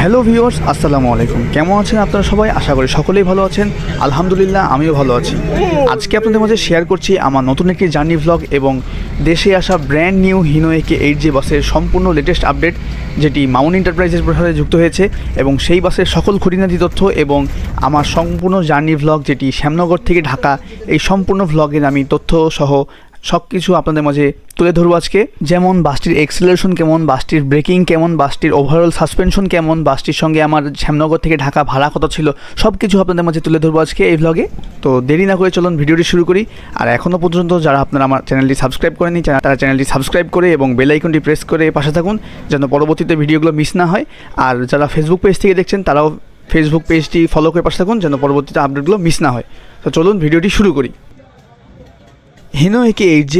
Hello viewers, আসসালামু আলাইকুম। কেমন আছেন আপনারা সবাই? আশা করি সকলেই ভালো আছেন। আলহামদুলিল্লাহ, আমিও ভালো আছি। আজকে আপনাদের মাঝে শেয়ার করছি আমার নতুন একটি জার্নি ভ্লগ এবং দেশে আসা ব্র্যান্ড নিউ হিনো একে 8J বাসের সম্পূর্ণ লেটেস্ট আপডেট, যেটি মামুন এন্টারপ্রাইজের সাথে যুক্ত হয়েছে, এবং সেই বাসের সকল খুঁটিনাটি তথ্য এবং আমার সম্পূর্ণ জার্নি ভ্লগ, যেটি শ্যামনগর থেকে ঢাকা, এই সম্পূর্ণ ভ্লগের আমি তথ্য সহ সব কিছু আপনাদের মাঝে তুলে ধরবো আজকে। যেমন বাসটির এক্সেলারেশন কেমন, বাসটির ব্রেকিং কেমন, বাসটির ওভারঅল সাসপেনশন কেমন, বাসটির সঙ্গে আমার শ্যামনগর থেকে ঢাকা ভাড়া কত ছিল, সব কিছু আপনাদের মাঝে তুলে ধরবো আজকে এই ভ্লগে। তো দেরি না করে চলুন ভিডিওটি শুরু করি। আর এখনও পর্যন্ত যারা আপনারা আমার চ্যানেলটি সাবস্ক্রাইব করেনি, তারা চ্যানেলটি সাবস্ক্রাইব করে এবং বেল আইকনটি প্রেস করে পাশে থাকুন, যেন পরবর্তীতে ভিডিওগুলো মিস না হয়। আর যারা ফেসবুক পেজ থেকে দেখছেন, তারাও ফেসবুক পেজটি ফলো করে পাশে থাকুন, যেন পরবর্তীতে আপডেটগুলো মিস না হয়। তো চলুন ভিডিওটি শুরু করি। হিনো একে 8J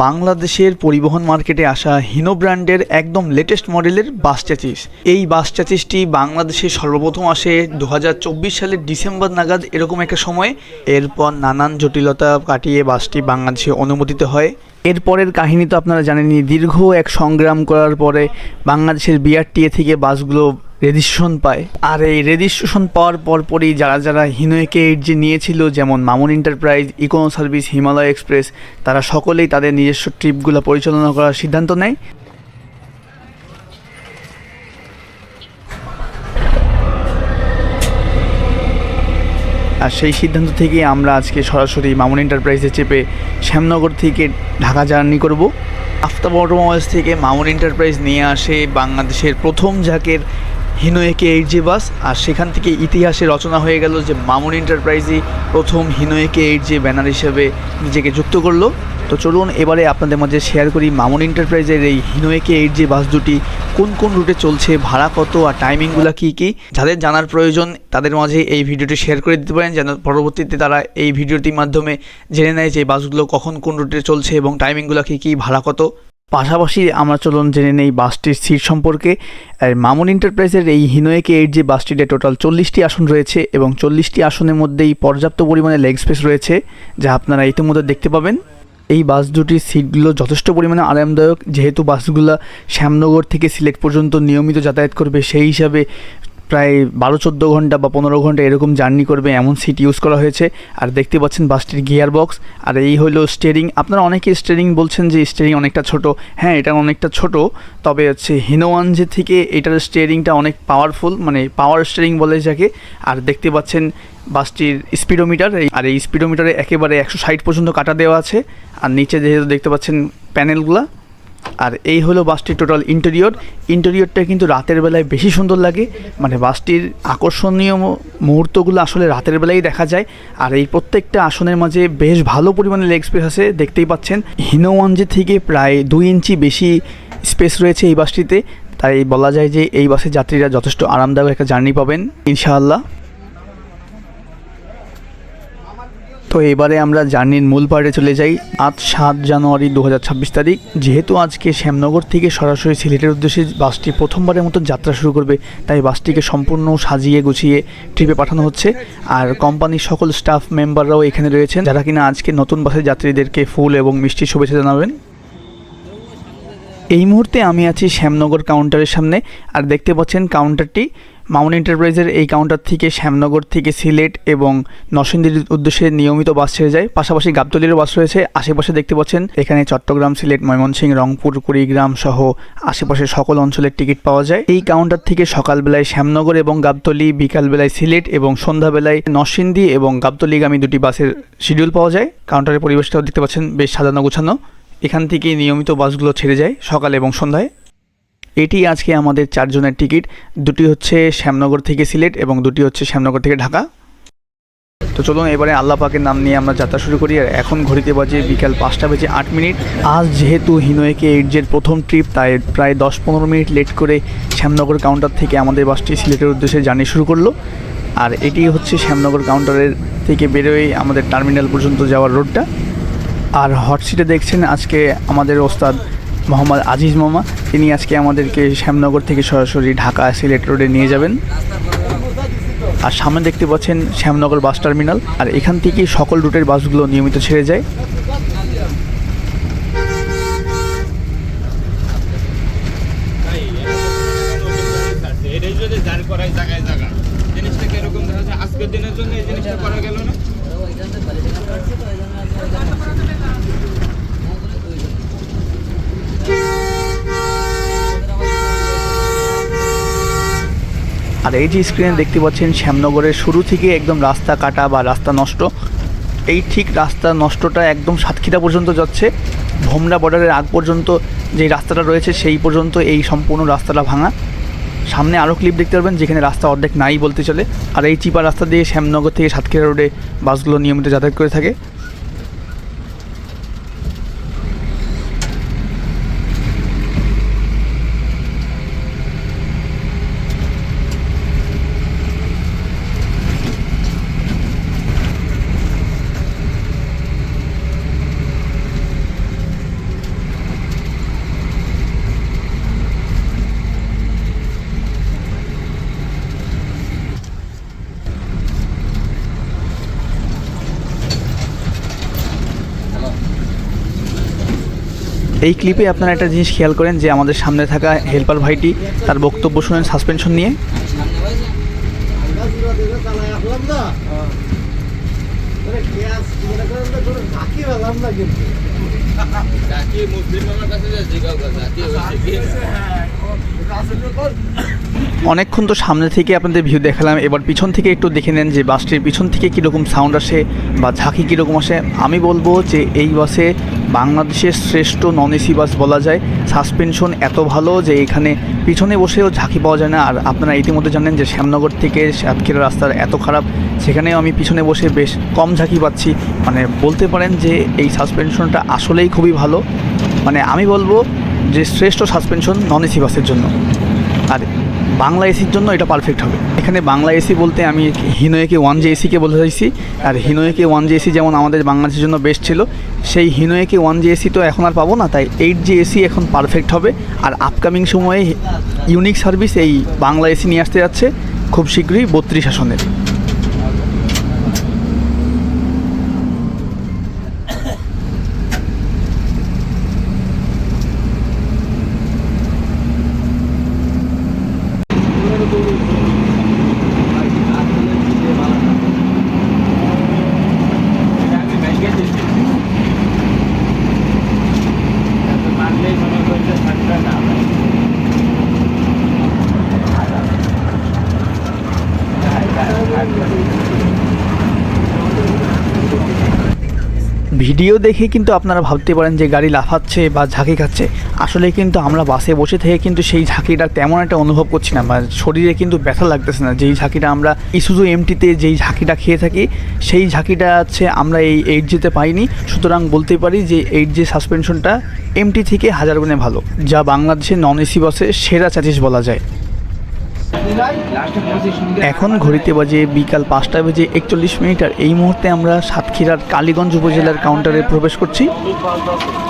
বাংলাদেশের পরিবহন মার্কেটে আসা হিনো ব্র্যান্ডের একদম লেটেস্ট মডেলের বাস চ্যাসিস। এই বাস চ্যাসিসটি বাংলাদেশে সর্বপ্রথম আসে 2024 সালের ডিসেম্বর নাগাদ, এরকম একটা সময়। এরপর নানান জটিলতা কাটিয়ে বাসটি বাংলাদেশে অনুমোদিত হয়। এরপরের কাহিনী তো আপনারা জানেনই। দীর্ঘ এক সংগ্রাম করার পরে বাংলাদেশের বিআরটিএ থেকে বাসগুলো রেজিস্ট্রেশন পায়। আর এই রেজিস্ট্রেশন পাওয়ার পরপরই যারা হিনো একে 8J নিয়েছিল, যেমন Mamun enterprise, Econo service, Himalaya express, তারা সকলেই তাদের নিজস্ব ট্রিপগুলো পরিচালনা করার সিদ্ধান্ত নেয়। আর সেই সিদ্ধান্ত থেকে আমরা আজকে সরাসরি মামুন এন্টারপ্রাইজে চেপে শ্যামনগর থেকে ঢাকা জার্নি করব। আফতাব অটোমোবাইলস থেকে মামুন এন্টারপ্রাইজ নিয়ে আসে বাংলাদেশের প্রথম ঝাঁকের হিনো একে 8J বাস। আর সেখান থেকে ইতিহাসে রচনা হয়ে গেল যে মামুন এন্টারপ্রাইজই প্রথম হিনো একে 8J ব্যানার হিসেবে নিজেকে যুক্ত করলো। তো চলুন এবারে আপনাদের মাঝে শেয়ার করি মামুন এন্টারপ্রাইজের এই হিনো একে 8J বাস দুটি কোন কোন রুটে চলছে, ভাড়া কত, আর টাইমিংগুলো কী কী। যাদের জানার প্রয়োজন তাদের মাঝে এই ভিডিওটি শেয়ার করে দিতে পারেন, যেন পরবর্তীতে তারা এই ভিডিওটির মাধ্যমে জেনে নেয় যে বাসগুলো কখন কোন রুটে চলছে এবং টাইমিংগুলো কী কী, ভাড়া কত। পাশাপাশি আমরা চলুন জেনে নেই বাসটির সিট সম্পর্কে। মামুন এন্টারপ্রাইজের এই হিনো একে 8J বাসটিতে টোটাল 40টি আসন রয়েছে এবং 40টি আসনের মধ্যেই পর্যাপ্ত পরিমাণে লেগ স্পেস রয়েছে, যা আপনারা ইতিমধ্যে দেখতে পাবেন। এই বাস দুটির সিটগুলো যথেষ্ট পরিমাণে আরামদায়ক, যেহেতু বাসগুলো শ্যামনগর থেকে সিলেট পর্যন্ত নিয়মিত যাতায়াত করবে, সেই হিসাবে প্রায় 12-14 ঘন্টা বা 15 ঘন্টা এরকম জার্নি করবে এমন সিট ইউজ করা হয়েছে। আর দেখতে পাচ্ছেন বাসটির গিয়ার বক্স। আর এই হলো স্টিয়ারিং। আপনারা অনেকে স্টিয়ারিং বলছেন যে স্টিয়ারিং অনেকটা ছোট। হ্যাঁ, এটা অনেকটা ছোট, তবে হচ্ছে হিনো 1J থেকে এটার স্টিয়ারিংটা অনেক পাওয়ারফুল, মানে পাওয়ার স্টিয়ারিং বলে যাকে। আর দেখতে পাচ্ছেন বাসটির স্পিডোমিটার, আর এই স্পিডোমিটারে একেবারে 160 পর্যন্ত কাটা দেওয়া আছে। আর নিচে যেহেতু দেখতে পাচ্ছেন প্যানেলগুলা। আর এই হলো বাসটির টোটাল ইন্টেরিয়রটা কিন্তু রাতের বেলায় বেশি সুন্দর লাগে, মানে বাসটির আকর্ষণীয় মুহূর্তগুলো আসলে রাতের বেলায় দেখা যায়। আর এই প্রত্যেকটা আসনের মাঝে বেশ ভালো পরিমাণে লেগ স্পেস আছে, দেখতেই পাচ্ছেন। হিনো 1J থেকে প্রায় 2 ইঞ্চি বেশি স্পেস রয়েছে এই বাসটিতে, তাই বলা যায় যে এই বাসের যাত্রীরা যথেষ্ট আরামদায়ক একটা জার্নি পাবেন ইনশাআল্লাহ। তো এবারে আমরা জার্নির মূল পার্টে চলে যাই। আজ 7 জানুয়ারি 2026 তারিখ। যেহেতু আজকে শ্যামনগর থেকে সরাসরি সিলেটের উদ্দেশ্যে বাসটি প্রথমবারের মতো যাত্রা শুরু করবে, তাই বাসটিকে সম্পূর্ণ সাজিয়ে গুছিয়ে ট্রিপে পাঠানো হচ্ছে। আর কোম্পানির সকল স্টাফ মেম্বাররাও এখানে রয়েছেন, যারা কিনা আজকে নতুন বাসের যাত্রীদেরকে ফুল এবং মিষ্টি শুভেচ্ছা জানাবেন। এই মুহূর্তে আমি আছি শ্যামনগর কাউন্টারের সামনে। আর দেখতে পাচ্ছেন কাউন্টারটি মামুন এন্টারপ্রাইজের এই কাউন্টার থেকে শ্যামনগর থেকে সিলেট এবং নরসিংদীর উদ্দেশ্যে নিয়মিত বাস ছেড়ে যায়। পাশাপাশি গাবতলীরও বাস রয়েছে। আশেপাশে দেখতে পাচ্ছেন এখানে চট্টগ্রাম, সিলেট, ময়মনসিংহ, রংপুর, কুড়িগ্রাম সহ আশেপাশের সকল অঞ্চলের টিকিট পাওয়া যায়। এই কাউন্টার থেকে সকালবেলায় শ্যামনগর এবং গাবতলী, বিকালবেলায় সিলেট এবং সন্ধ্যাবেলায় নরসিংদী এবং গাবতলীগামী দুটি বাসের শিডিউল পাওয়া যায়। কাউন্টারের পরিবেশটাও দেখতে পাচ্ছেন বেশ সাজানো গোছানো। এখান থেকে নিয়মিত বাসগুলো ছেড়ে যায় সকাল এবং সন্ধ্যায়। এটি আজকে আমাদের 4 জনের টিকিট। দুটি হচ্ছে শ্যামনগর থেকে সিলেট এবং দুটি হচ্ছে শ্যামনগর থেকে ঢাকা। তো চলুন এবারে আল্লাহ পাকের নাম নিয়ে আমরা যাত্রা শুরু করি। আর এখন ঘড়িতে বাজে বিকাল 5:08। আজ যেহেতু হিনো একে 8Jর প্রথম ট্রিপ, তাই প্রায় 10-15 মিনিট লেট করে শ্যামনগর কাউন্টার থেকে আমাদের বাসটি সিলেটের উদ্দেশ্যে জার্নি শুরু করলো। আর এটি হচ্ছে শ্যামনগর কাউন্টারের থেকে বেরোয় আমাদের টার্মিনাল পর্যন্ত যাওয়ার রোডটা। আর হট সিটে দেখছেন আজকে আমাদের ওস্তাদ মোহাম্মদ আজিজ মামা, তিনি আজকে আমাদেরকে শ্যামনগর থেকে সরাসরি ঢাকা সিলেট রোডে নিয়ে যাবেন। আর সামনে দেখতে পাচ্ছেন শ্যামনগর বাস টার্মিনাল। আর এখান থেকে সকল রুটের বাসগুলো নিয়মিত ছেড়ে যায়। দিনের জন্য এই জিনিসটা করা গেল না। আর এই যে স্ক্রিনে দেখতে পাচ্ছেন শ্যামনগরের শুরু থেকে একদম রাস্তা কাটা বা রাস্তা নষ্ট, এই ঠিক রাস্তা নষ্টটা একদম সাতক্ষীরা পর্যন্ত যাচ্ছে। ভোমরা বর্ডারের আগ পর্যন্ত যেই রাস্তাটা রয়েছে সেই পর্যন্ত এই সম্পূর্ণ রাস্তাটা ভাঙা। সামনে আরও ক্লিপ দেখতে পারবেন যেখানে রাস্তা অর্ধেক নাই বলতে চলে। আর এই চিপা রাস্তা দিয়ে শ্যামনগর থেকে সাতক্ষীরা রোডে বাসগুলো নিয়মিত যাতায়াত করে থাকে। এই ক্লিপে আপনারা একটা জিনিস খেয়াল করেন যে আমাদের সামনে থাকা হেল্পার ভাইটি তার বক্তব্য শুনেন সাসপেনশন নিয়ে। অনেকক্ষণ তো সামনে থেকে আপনাদের ভিউ দেখালাম, এবার পিছন থেকে একটু দেখে নেন যে বাসটির পিছন থেকে কীরকম সাউন্ড আসে বা ঝাঁকি কীরকম আসে। আমি বলবো যে এই বাসে বাংলাদেশের শ্রেষ্ঠ নন এসি বাস বলা যায়। সাসপেনশন এত ভালো যে এখানে পিছনে বসেও ঝাঁকি পাওয়া যায় না। আর আপনারা ইতিমধ্যে জানেন যে শ্যামনগর থেকে সাতক্ষীরা রাস্তার এত খারাপ, সেখানেও আমি পিছনে বসে বেশ কম ঝাঁকি পাচ্ছি। মানে বলতে পারেন যে এই সাসপেনশনটা আসলেই খুবই ভালো। মানে আমি বলবো যে শ্রেষ্ঠ সাসপেনশন নন এসি বাসের জন্য। আর বাংলা এসির জন্য এটা পারফেক্ট হবে। এখানে বাংলা এসি বলতে আমি হিনোয়েকে 1J এসিকে বলতে চাইছি। আর হিনোয়েকে 1J এসি যেমন আমাদের বাংলাদেশের জন্য বেস্ট ছিল, সেই হিনোয়েকে 1J এসি তো এখন আর পাবো না, তাই 8J এসি এখন পারফেক্ট হবে। আর আপকামিং সময়ে ইউনিক সার্ভিস এই বাংলা এসি নিয়ে আসতে যাচ্ছে খুব শীঘ্রই 32 আসনের। ভিডিও দেখে কিন্তু আপনারা ভাবতে পারেন যে গাড়ি লাফাচ্ছে বা ঝাঁকি খাচ্ছে, আসলে কিন্তু আমরা বাসে বসে থেকে কিন্তু সেই ঝাঁকিটা তেমন একটা অনুভব করছি না, বা শরীরে কিন্তু ব্যথা লাগতেছে না। যেই ঝাঁকিটা আমরা ইসুজু এমটিতে যেই ঝাঁকিটা খেয়ে থাকি, সেই ঝাঁকিটা হচ্ছে আমরা এই 8Jতে পাইনি। সুতরাং বলতে পারি যে 8J সাসপেনশনটা এমটি থেকে হাজার গুণে ভালো, যা বাংলাদেশের নন এসি বাসে সেরা চ্যাসিস বলা যায়। এখন ঘড়িতে বাজে বিকাল 5:41 আর এই মুহূর্তে আমরা সাতক্ষীরার কালীগঞ্জ উপজেলার কাউন্টারে প্রবেশ করছি।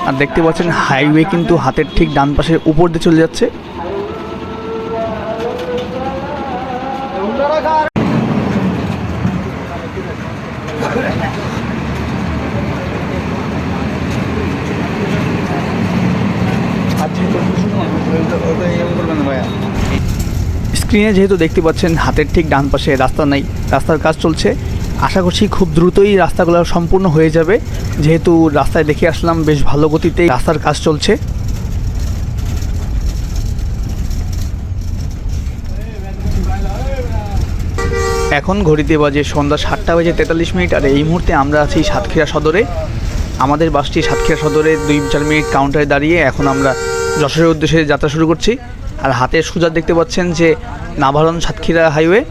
আর দেখতে পাচ্ছেন হাইওয়ে কিন্তু হাতের ঠিক ডান পাশের উপর দিয়ে চলে যাচ্ছে। স্ক্রিনে যেহেতু দেখতে পাচ্ছেন হাতের ঠিক ডান পাশে রাস্তা নাই, রাস্তার কাজ চলছে। আশা করছি খুব দ্রুতই রাস্তাগুলো সম্পূর্ণ হয়ে যাবে, যেহেতু রাস্তায় দেখে আসলাম বেশ ভালো গতিতে রাস্তার কাজ চলছে। এখন ঘড়িতে বাজে সন্ধ্যা 7:43 আর এই মুহূর্তে আমরা আছি সাতক্ষীরা সদরে। আমাদের বাসটি সাতক্ষীরা সদরে 2-4 মিনিট কাউন্টারে দাঁড়িয়ে এখন আমরা যশোরের উদ্দেশ্যে যাত্রা শুরু করছি। আর হাতের সোজা দেখতে পাচ্ছেন যে নাভারণ সাতক্ষীরা হাইওয়ে,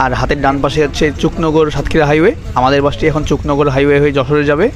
আর হাতের ডান পাশে হচ্ছে চুকনগর সাতক্ষীরা হাইওয়ে। আমাদের বাসটি এখন চুকনগর হাইওয়ে হয়ে যশোরে যাবে।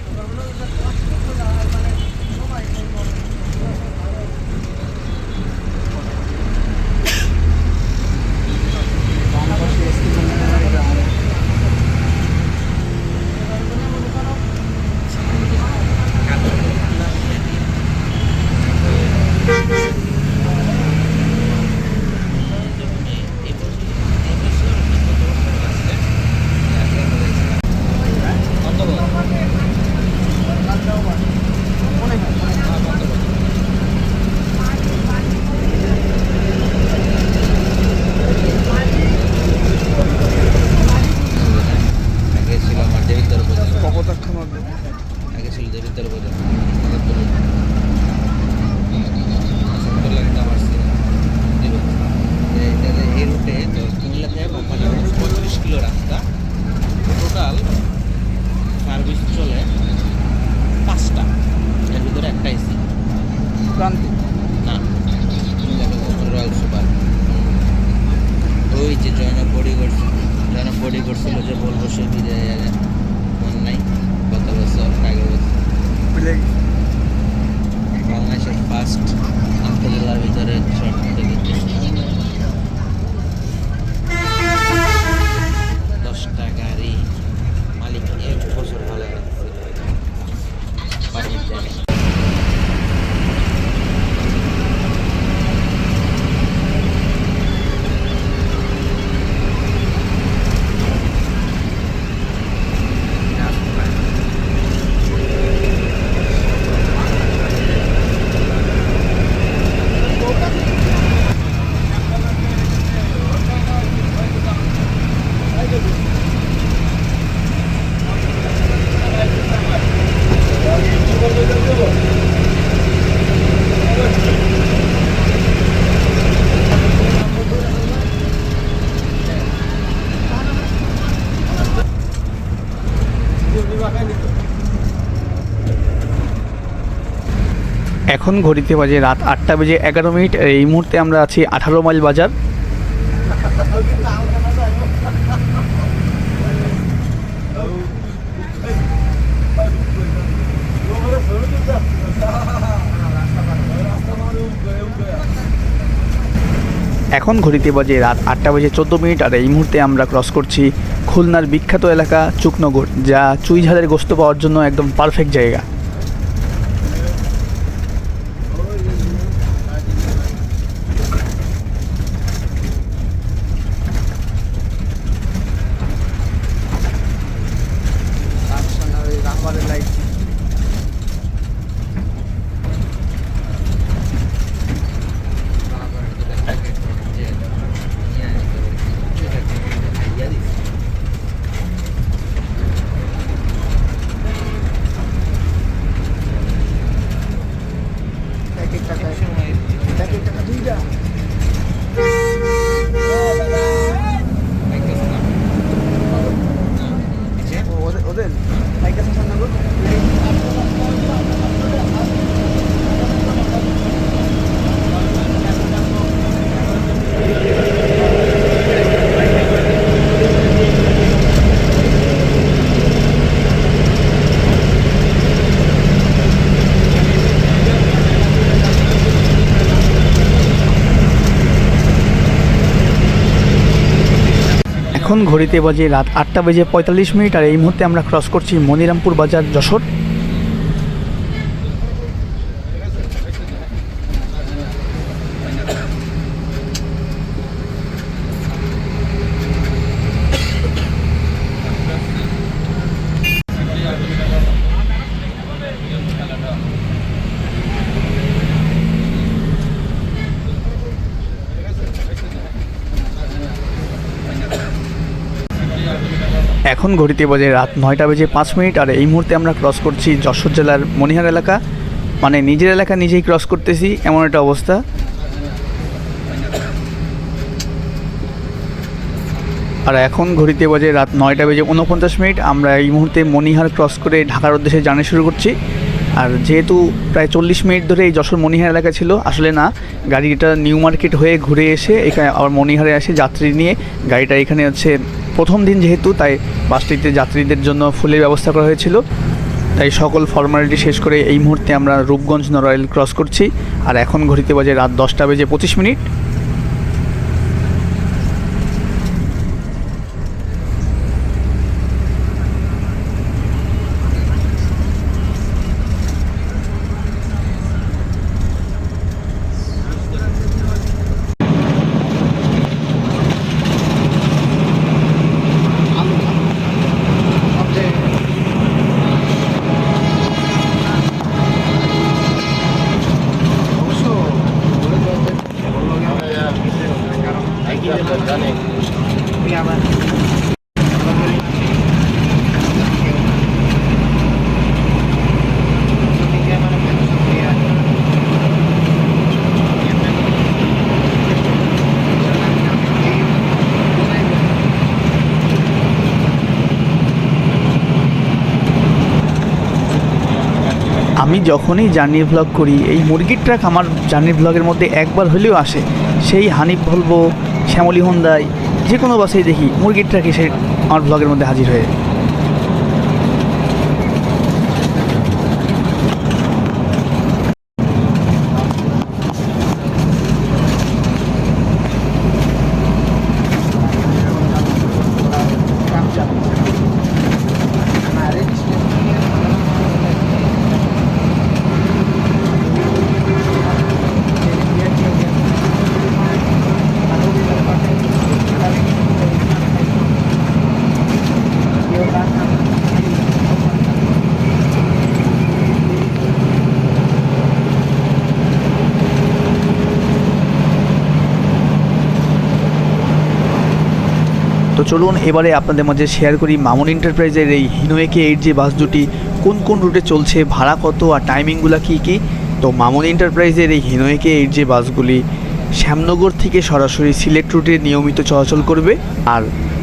ক্রান্তি না, রয়্যাল সুপার। ওই যে জয়নব বডি করছিল যে বলবো সে বিজয় মন নাই, গত বছর আগের বছর বাংলাদেশের ফার্স্ট আন্তজেলার ভিতরে শর্ট থেকে 10টা গাড়ি মালিক 1 বছর ভালো রাখছে পানির জায়গায়। এখন ঘড়িতে বাজে রাত 8:11। এই মুহূর্তে আমরা আছি 18 মাইল বাজার। এখন ঘড়িতে বাজে রাত 8:14। আর এই মুহূর্তে আমরা ক্রস করছি খুলনার বিখ্যাত এলাকা চুকনগর, যা চুই ঝালের গোস্ত পাওয়ার জন্য একদম পারফেক্ট জায়গা। এখন ঘড়িতে বাজে রাত 8:45। আর এই মুহূর্তে আমরা ক্রস করছি মনিরামপুর বাজার, যশোর। এখন ঘড়িতে বাজে রাত 9:05। আর এই মুহূর্তে আমরা ক্রস করছি যশোর জেলার মনিহার এলাকা, মানে নিজের এলাকা নিজেই ক্রস করতেছি এমন একটা অবস্থা। আর এখন ঘড়িতে বাজে রাত 9:49। আমরা এই মুহূর্তে মনিহার ক্রস করে ঢাকার উদ্দেশ্যে জার্নি শুরু করছি। আর যেহেতু প্রায় 40 মিনিট ধরে এই যশোর মনিহার এলাকা ছিল, আসলে না, গাড়িটা নিউ মার্কেট হয়ে ঘুরে এসে এখানে আবার মনিহারে আসে যাত্রী নিয়ে। গাড়িটা এখানে হচ্ছে প্রথম দিন যেহেতু, তাই বাসটিতে যাত্রীদের জন্য ফুলের ব্যবস্থা করা হয়েছিল। তাই সকল ফর্মালিটি শেষ করে এই মুহূর্তে আমরা রূপগঞ্জ নড়াইল ক্রস করছি। আর এখন ঘড়িতে বাজে রাত 10:25। আমি যখনই জার্নি ভ্লগ করি এই মুরগির ট্রাক আমার জার্নি ভ্লগের মধ্যে একবার হলেও আসে। সেই হানিফ ভলভো, শ্যামলী হোন্দায়, যে কোনো বাসেই দেখি মুরগির ট্রাক এসে আমার ভ্লগের মধ্যে হাজির হয়ে। তো চলুন এবারে আপনাদের মাঝে শেয়ার করি মামুন এন্টারপ্রাইজের এই হিনোয়েকে 8 যে বাস দুটি কোন কোন রুটে চলছে, ভাড়া কত আর টাইমিংগুলো কী কী। তো মামুন এন্টারপ্রাইজের এই হিনোয়েকে 8 যে বাসগুলি শ্যামনগর থেকে সরাসরি সিলেট রুটে নিয়মিত চলাচল করবে। আর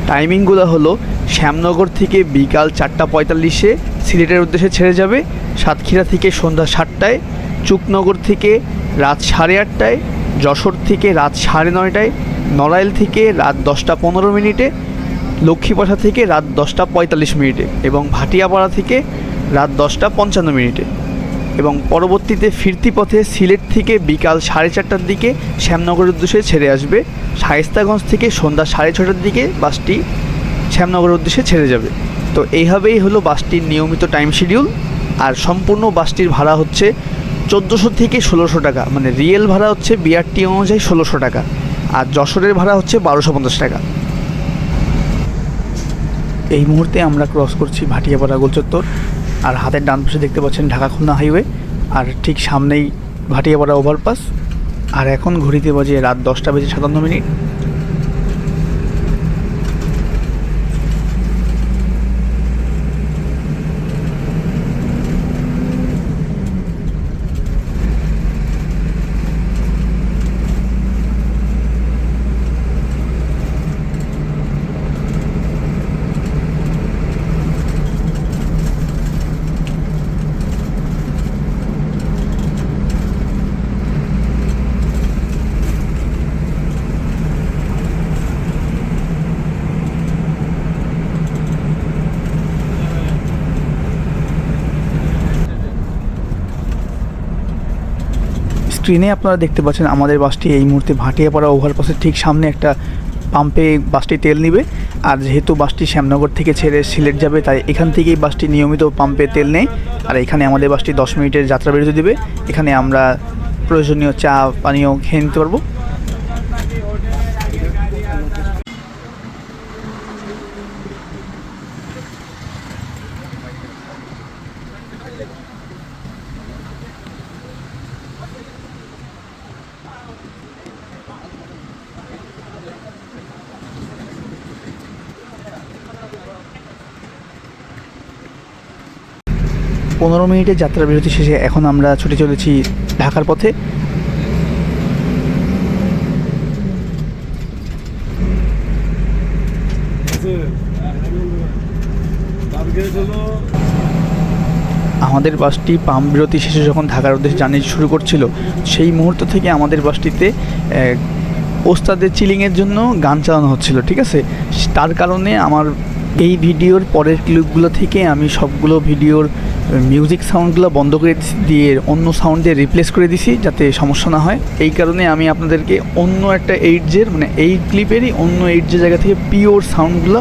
টাইমিংগুলো হলো শ্যামনগর থেকে বিকাল 4:45-এ সিলেটের উদ্দেশ্যে ছেড়ে যাবে, সাতক্ষীরা থেকে সন্ধ্যা 7টায়, চুকনগর থেকে রাত 8:30টায়, যশোর থেকে রাত 9:30টায়, নড়াইল থেকে রাত 10:15, লক্ষ্মীপাশা থেকে রাত 10:45 এবং ভাটিয়াপাড়া থেকে রাত 10:55। এবং পরবর্তীতে ফিরতি পথে সিলেট থেকে বিকাল 4:30টার দিকে শ্যামনগরের উদ্দেশ্যে ছেড়ে আসবে। শায়েস্তাগঞ্জ থেকে সন্ধ্যা 6:30টার দিকে বাসটি শ্যামনগরের উদ্দেশ্যে ছেড়ে যাবে। তো এইভাবেই হলো বাসটির নিয়মিত টাইম শিডিউল। আর সম্পূর্ণ বাসটির ভাড়া হচ্ছে 1400 থেকে 1600 টাকা, মানে রিয়েল ভাড়া হচ্ছে বিআরটি অনুযায়ী 1600 টাকা, আর যশোরের ভাড়া হচ্ছে 1250 টাকা। এই মুহূর্তে আমরা ক্রস করছি ভাটিয়াপাড়া গোলচত্বর, আর হাতের ডান পাশে দেখতে পাচ্ছেন ঢাকা খুলনা হাইওয়ে, আর ঠিক সামনেই ভাটিয়াপাড়া ওভারপাস। আর এখন ঘড়িতে বাজে রাত 10:57। স্ক্রিনে আপনারা দেখতে পাচ্ছেন আমাদের বাসটি এই মুহূর্তে ভাটিয়াপাড়া ওভারপাসের ঠিক সামনে একটা পাম্পে বাসটি তেল নেবে। আর যেহেতু বাসটি শ্যামনগর থেকে ছেড়ে সিলেট যাবে, তাই এখান থেকেই বাসটি নিয়মিত পাম্পে তেল নেয়। আর এখানে আমাদের বাসটি 10 মিনিটের যাত্রা বিরতি দেবে। এখানে আমরা প্রয়োজনীয় চা পানীয় খেয়ে নিতে পারবো। পনেরো মিনিটের যাত্রা বিরতি শেষে এখন আমরা ছুটে চলেছি ঢাকার পথে। আমাদের বাসটি পাম্প বিরতি শেষে যখন ঢাকার উদ্দেশ্যে জার্নি শুরু করছিল, সেই মুহূর্ত থেকে আমাদের বাসটিতে ওস্তাদের চিলিংয়ের জন্য গান চালানো হচ্ছিল, ঠিক আছে। তার কারণে আমার এই ভিডিওর পরের ক্লিপগুলো থেকে আমি সবগুলো ভিডিওর মিউজিক সাউন্ডগুলো বন্ধ করে দিয়ে অন্য সাউন্ড দিয়ে রিপ্লেস করে দিছি, যাতে সমস্যা না হয়। এই কারণে আমি আপনাদেরকে অন্য একটা 8G'র, মানে এই ক্লিপেরই অন্য 8G জায়গা থেকে পিওর সাউন্ডগুলো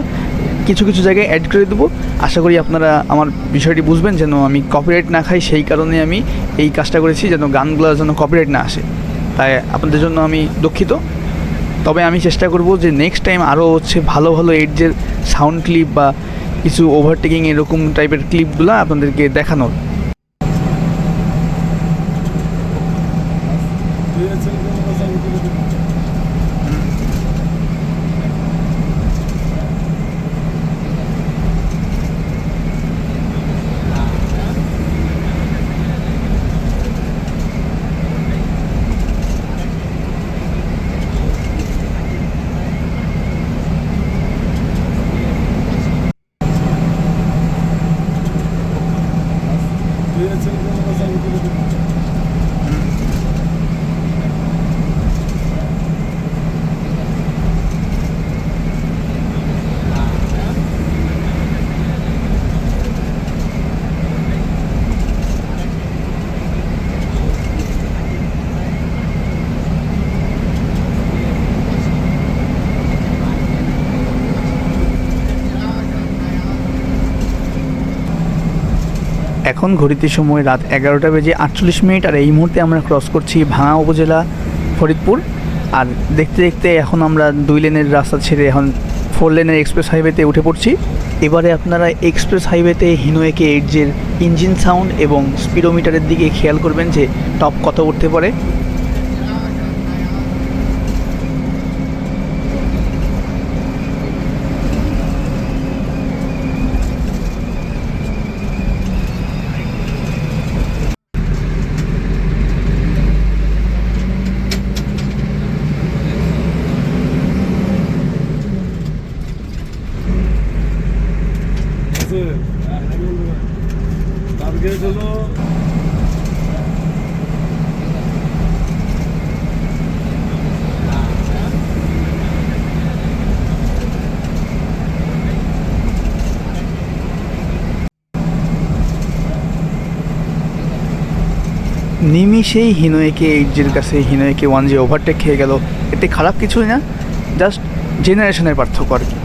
কিছু কিছু জায়গায় অ্যাড করে দেবো। আশা করি আপনারা আমার বিষয়টি বুঝবেন, যেন আমি কপিরাইট না খাই। সেই কারণে আমি এই কাজটা করেছি, যেন গানগুলো যেন কপিরাইট না আসে। তাই আপনাদের জন্য আমি দুঃখিত। তবে আমি চেষ্টা করব যে নেক্সট টাইম আরও ভালো ভালো 8G'র সাউন্ড ক্লিপ বা কিছু ওভারটেকিং এরকম টাইপের ক্লিপগুলো আপনাদেরকে দেখানোর। এখন ঘড়িতে সময় রাত 11:48 আর এই মুহূর্তে আমরা ক্রস করছি ভাঙা উপজেলা ফরিদপুর। আর দেখতে দেখতে এখন আমরা 2 লেনের রাস্তা ছেড়ে এখন 4 লেনের এক্সপ্রেস হাইওয়েতে উঠে পড়ছি। এবারে আপনারা এক্সপ্রেস হাইওয়েতে হিনোয়েকে 8 ইঞ্জিন সাউন্ড এবং স্পিডোমিটারের দিকে খেয়াল করবেন যে টপ কত উঠতে পারে। টার্গেট হলো নিমিষেই হিনোয়েকে 8 কাছে হিনোয়েকে 1 ওভারটেক খেয়ে গেল। এতে খারাপ কিছুই না, জাস্ট জেনারেশনের পার্থক্য আর কি।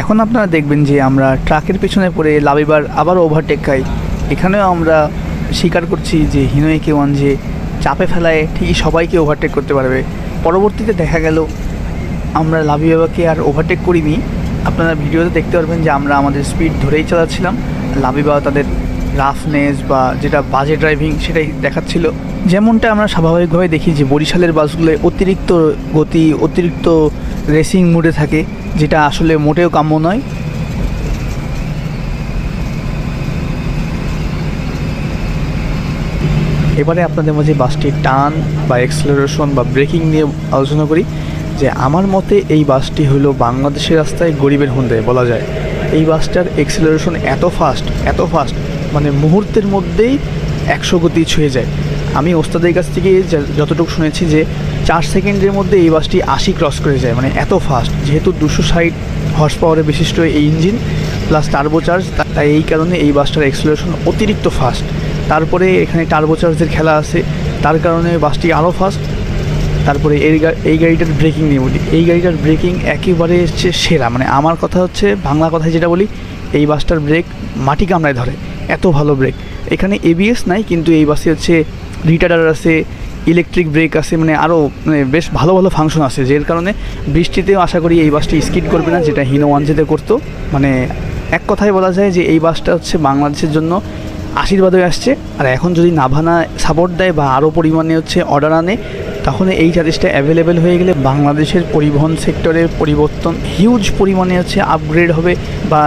এখন আপনারা দেখবেন যে আমরা ট্রাকের পেছনে পড়ে লাবিবার আবার ওভারটেক খাই। এখানেও আমরা স্বীকার করছি যে হিনোয়েকে 1 চাপে ফেলায় ঠিকই সবাইকে ওভারটেক করতে পারবে। পরবর্তীতে দেখা গেল আমরা লাবিবাবাকে আর ওভারটেক করিনি। আপনারা ভিডিওতে দেখতে পারবেন যে আমরা আমাদের স্পিড ধরেই চালাচ্ছিলাম। লাবিবাবা তাদের রাফনেস বা যেটা বাজে ড্রাইভিং সেটাই দেখাচ্ছিল। যেমনটা আমরা স্বাভাবিকভাবে দেখি যে বরিশালের বাসগুলো অতিরিক্ত গতি, অতিরিক্ত রেসিং মুডে থাকে, যেটা আসলে মোটেও কাম্য নয়। এবারে আপনাদের মাঝে বাসটির টান বা এক্সেলারেশন বা ব্রেকিং নিয়ে আলোচনা করি। যে আমার মতে এই বাসটি হলো বাংলাদেশের রাস্তায় গরিবের হুন্ডাই বলা যায়। এই বাসটার এক্সেলারেশন এত ফাস্ট মানে মুহূর্তের মধ্যেই 100 গতি ছুঁয়ে যায়। আমি ওস্তাদের কাছ থেকে যতটুকু শুনেছি যে 4 সেকেন্ডের মধ্যে এই বাসটি 80 ক্রস করে যায়, মানে এত ফাস্ট। যেহেতু 260 হর্স পাওয়ারের বিশিষ্ট এই ইঞ্জিন প্লাস টার্বোচার্জ, তাই এই কারণে এই বাসটার এক্সেলারেশন অতিরিক্ত ফাস্ট। তারপরে এখানে টার্বোচার্জের খেলা আছে, তার কারণে বাসটি আরও ফাস্ট। তারপরে এই গাড়িটার ব্রেকিং নিয়ে বলি, এই গাড়িটার ব্রেকিং একেবারে হচ্ছে সেরা। মানে আমার কথা হচ্ছে, বাংলা কথায় যেটা বলি, এই বাসটার ব্রেক মাটি কামড়ায় ধরে, এত ভালো ব্রেক। এখানে এবিএস নাই, কিন্তু এই বাসে হচ্ছে রিটার্ডার আছে, ইলেকট্রিক ব্রেক আছে, মানে আরও বেশ ভালো ভালো ফাংশন আছে, যার কারণে বৃষ্টিতেও আশা করি এই বাসটি স্কিড করবে না, যেটা হিনো 1 করতো। মানে এক কথায় বলা যায় যে এই বাসটা হচ্ছে বাংলাদেশের জন্য আশীর্বাদ হয়ে আসছে। আর এখন যদি নাভানা সাপোর্ট দেয় বা আরও পরিমাণে হচ্ছে অর্ডার আনে, তাহলে এই জাতিসটা অ্যাভেলেবেল হয়ে গেলে বাংলাদেশের পরিবহন সেক্টরের পরিবর্তন হিউজ পরিমাণে হচ্ছে আপগ্রেড হবে, বা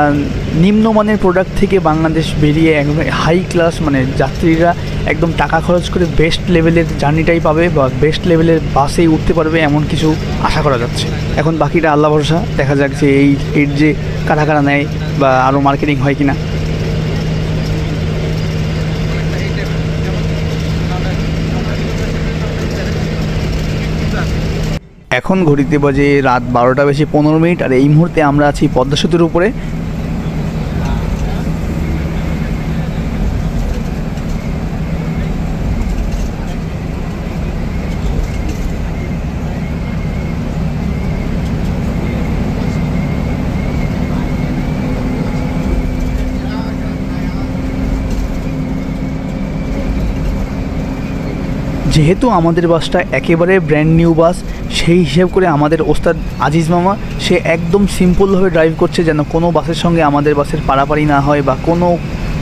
নিম্নমানের প্রোডাক্ট থেকে বাংলাদেশ বেরিয়ে একদম হাই ক্লাস, মানে যাত্রীরা একদম টাকা খরচ করে বেস্ট লেভেলের জার্নিটাই পাবে বা বেস্ট লেভেলের বাসেই উঠতে পারবে, এমন কিছু আশা করা যাচ্ছে। এখন বাকিটা আল্লাহ ভরসা, দেখা যাক যে এর যে কারা কারা নেয় বা আরও মার্কেটিং হয় কিনা। এখন ঘড়িতে বাজে রাত 12:15 আর এই মুহূর্তে আমরা আছি পদ্মা সেতুর উপরে। যেহেতু আমাদের বাসটা একেবারে ব্র্যান্ড নিউ বাস, সেই হিসেব করে আমাদের ওস্তাদ আজিজ মামা সে একদম সিম্পলভাবে ড্রাইভ করছে, যেন কোনো বাসের সঙ্গে আমাদের বাসের পারাপারি না হয় বা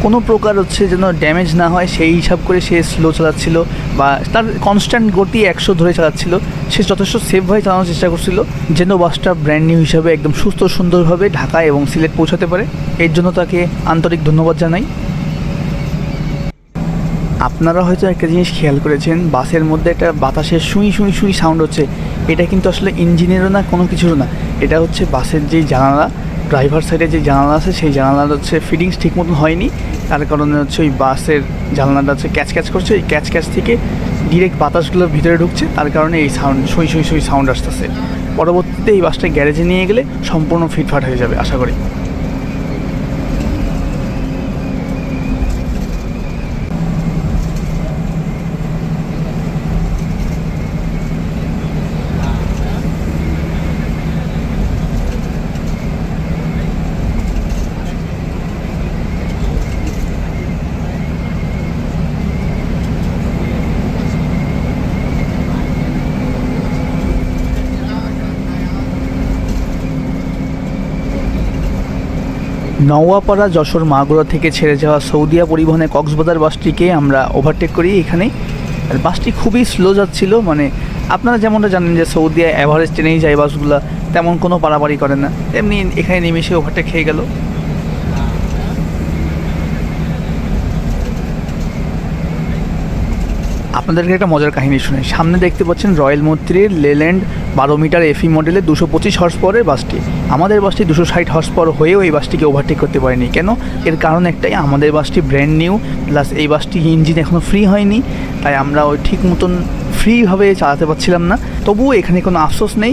কোনো প্রকার হচ্ছে যেন ড্যামেজ না হয়, সেই হিসাব করে সে স্লো চালাচ্ছিল বা তার কনস্ট্যান্ট গতি 100 ধরে চালাচ্ছিল। সে যথেষ্ট সেফভাবে চালানোর চেষ্টা করছিল, যেন বাসটা ব্র্যান্ড নিউ হিসাবে একদম সুস্থ সুন্দরভাবে ঢাকা এবং সিলেট পৌঁছাতে পারে। এর জন্য তাকে আন্তরিক ধন্যবাদ জানাই। আপনারা হয়তো একটা জিনিস খেয়াল করেছেন, বাসের মধ্যে একটা বাতাসের সুই সাউন্ড হচ্ছে। এটা কিন্তু আসলে ইঞ্জিনেরও না, কোনো কিছুরও না, এটা হচ্ছে বাসের যেই জানালা, ড্রাইভার সাইডে যে জানালা আছে, সেই জানালাটা হচ্ছে ফিটিংস ঠিক মতন হয়নি, তার কারণে হচ্ছে ওই বাসের জানালাটা হচ্ছে ক্যাচ করছে। ওই ক্যাচ থেকে ডিরেক্ট বাতাসগুলোর ভিতরে ঢুকছে, তার কারণে এই সাউন্ড সই সই সই সাউন্ড আসতেছে। পরবর্তীতে এই বাসটা গ্যারেজে নিয়ে গেলে সম্পূর্ণ ফিটফাট হয়ে যাবে আশা করি। নওয়াপাড়া যশোর মাগুরা থেকে ছেড়ে যাওয়া সৌদিয়া পরিবহনে কক্সবাজার বাসটিকে আমরা ওভারটেক করি এখানে। আর বাসটি খুবই স্লো যাচ্ছিল, মানে আপনারা যেমনটা জানেন যে সৌদিয়া অ্যাভারেজ ট্রেনেই যায় বাসগুলো, তেমন কোনো পারাপারি করে না, এমনি এখানে নিমেষে ওভারটেক খেয়ে গেল। আপনাদেরকে একটা মজার কাহিনী শুনে, সামনে দেখতে পাচ্ছেন রয়্যাল মৈত্রীর লেল্যান্ড 12 মিটার এফি মডেলের 225 হর্স পাওয়ারের বাসটি। আমাদের বাসটি 260 হর্স পাওয়ার হয়েও এই বাসটিকে ওভারটেক করতে পারেনি। কেন? এর কারণ একটাই, আমাদের বাসটি ব্র্যান্ড নিউ, প্লাস এই বাসটি ইঞ্জিন এখনও ফ্রি হয়নি, তাই আমরা ওই ঠিক মতন ফ্রিভাবে চালাতে পারছিলাম না। তবুও এখানে কোনো আফসোস নেই।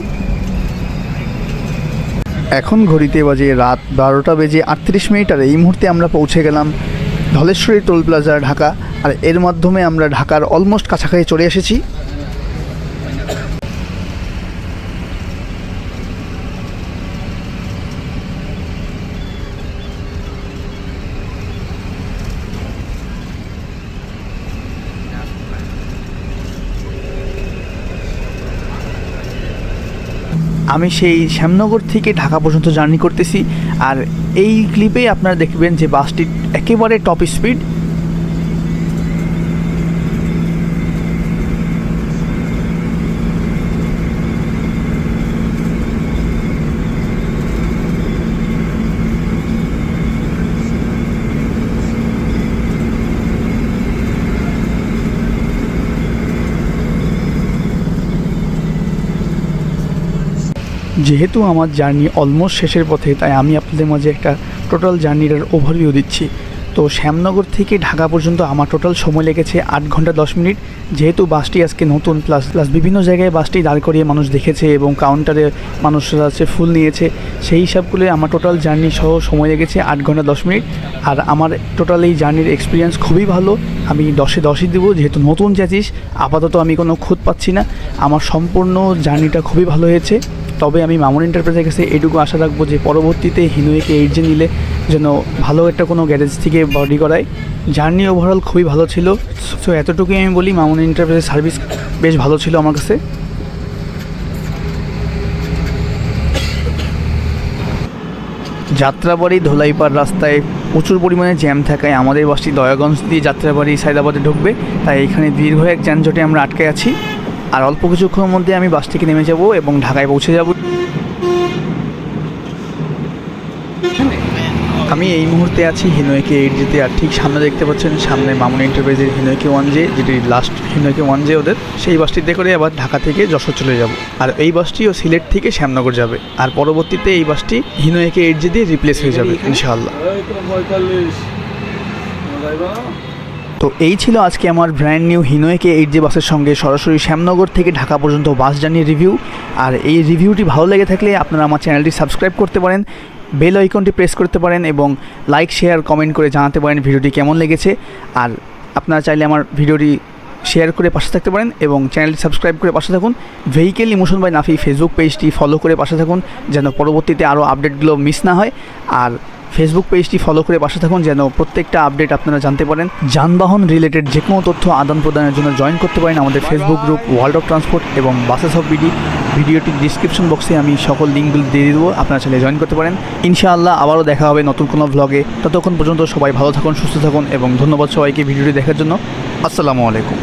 এখন ঘড়িতে বাজে রাত 12টা বেজে 38 মিনিট, আর এই মুহূর্তে আমরা পৌঁছে গেলাম ধলেশ্বরী টোল প্লাজা ঢাকা। আর এর মাধ্যমে আমরা ঢাকার অলমোস্ট কাছাকাছি চলে এসেছি। আমি সেই শ্যামনগর থেকে ঢাকা পর্যন্ত জার্নি করতেছি, আর এই ক্লিপে আপনারা দেখবেন যে বাসটি একেবারে টপ স্পিড। যেহেতু আমার জার্নি অলমোস্ট শেষের পথে, তাই আমি আপনাদের মাঝে একটা টোটাল জার্নিটার ওভারভিউ দিচ্ছি। তো শ্যামনগর থেকে ঢাকা পর্যন্ত আমার টোটাল সময় লেগেছে 8 ঘন্টা 10 মিনিট। যেহেতু বাসটি আজকে নতুন, প্লাস বিভিন্ন জায়গায় বাসটি দাঁড় করিয়ে মানুষ দেখেছে এবং কাউন্টারে মানুষরা আছে ফুল নিয়েছে, সেই হিসাবগুলো আমার টোটাল জার্নি সহ সময় লেগেছে 8 ঘন্টা 10 মিনিট। আর আমার টোটাল এই জার্নির এক্সপিরিয়েন্স খুবই ভালো, আমি 10-এ 10ই দেবো। যেহেতু নতুন চ্যাচিস, আপাতত আমি কোনো খুঁত পাচ্ছি না, আমার সম্পূর্ণ জার্নিটা খুবই ভালো হয়েছে। তবে আমি মামুন এন্টারপ্রাইজের কাছে এটুকু আশা রাখবো যে পরবর্তীতে হিনোয়েকে 8J নিলে যেন ভালো একটা কোনো গ্যারেজ থেকে বডি করায়। জার্নি ওভারঅল খুবই ভালো ছিল। সো এতটুকুই আমি বলি, মামুন এন্টারপ্রাইজের সার্ভিস বেশ ভালো ছিল আমার কাছে। যাত্রাবাড়ি ধোলাইপাড় রাস্তায় প্রচুর পরিমাণে জ্যাম থাকায় আমাদের বাসটি দয়াগঞ্জ দিয়ে যাত্রাবাড়ি সায়দাবাদে ঢুকবে, তাই এখানে দীর্ঘ এক যানজটে আমরা আটকে আছি। আর অল্প কিছুক্ষণের মধ্যে আমি বাস থেকে নেমে যাব এবং ঢাকায় পৌঁছে যাব। আমি এই মুহূর্তে আছি হিনোয়েকে 8J, আর ঠিক সামনে দেখতে পাচ্ছেন সামনে মামুন এন্টারপ্রাইজের হিনোয়েকে 1J, যেটি লাস্ট হিনোয়েকে 1J ওদের, সেই বাসটিতে করে আবার ঢাকা থেকে যশোর চলে যাব। আর এই বাসটিও সিলেট থেকে শ্যামনগর যাবে, আর পরবর্তীতে এই বাসটি হিনোয়েকে 8J দিয়ে রিপ্লেস হয়ে যাবে ইনশাআল্লাহ। তো এই ছিল আজকে আমার ব্র্যান্ড নিউ হিনোয়েকে 8J বাসের সঙ্গে সরাসরি শ্যামনগর থেকে ঢাকা পর্যন্ত বাস জার্নি রিভিউ। আর এই রিভিউটি ভালো লেগে থাকলে আপনারা আমার চ্যানেলটি সাবস্ক্রাইব করতে পারেন, বেল আইকনটি প্রেস করতে পারেন এবং লাইক শেয়ার কমেন্ট করে জানাতে পারেন ভিডিওটি কেমন লেগেছে। আর আপনারা চাইলে আমার ভিডিওটি শেয়ার করে পাশে থাকতে পারেন এবং চ্যানেলটি সাবস্ক্রাইব করে পাশে থাকুন। Vehicle emotion by Nafi Facebook পেজটি ফলো করে পাশে থাকুন, যেন পরবর্তীতে আরও আপডেটগুলো মিস না হয়। আর ফেসবুক পেজটি ফলো করে পাশে থাকুন, যেন প্রত্যেকটা আপডেট আপনারা জানতে পারেন। যানবাহন রিলেটেড যে কোনো তথ্য আদান প্রদানের জন্য জয়েন করতে পারেন আমাদের Facebook group world of transport এবং বাসেস অফ বিডি। ভিডিওটির ডিসক্রিপশন বক্সে আমি সকল লিঙ্কগুলো দিয়ে দেবো, আপনারা চাইলে জয়েন করতে পারেন। ইনশাআল্লাহ আবারও দেখা হবে নতুন কোনো ভ্লগে। ততক্ষণ পর্যন্ত সবাই ভালো থাকুন, সুস্থ থাকুন এবং ধন্যবাদ সবাইকে ভিডিওটি দেখার জন্য। আসসালামু আলাইকুম।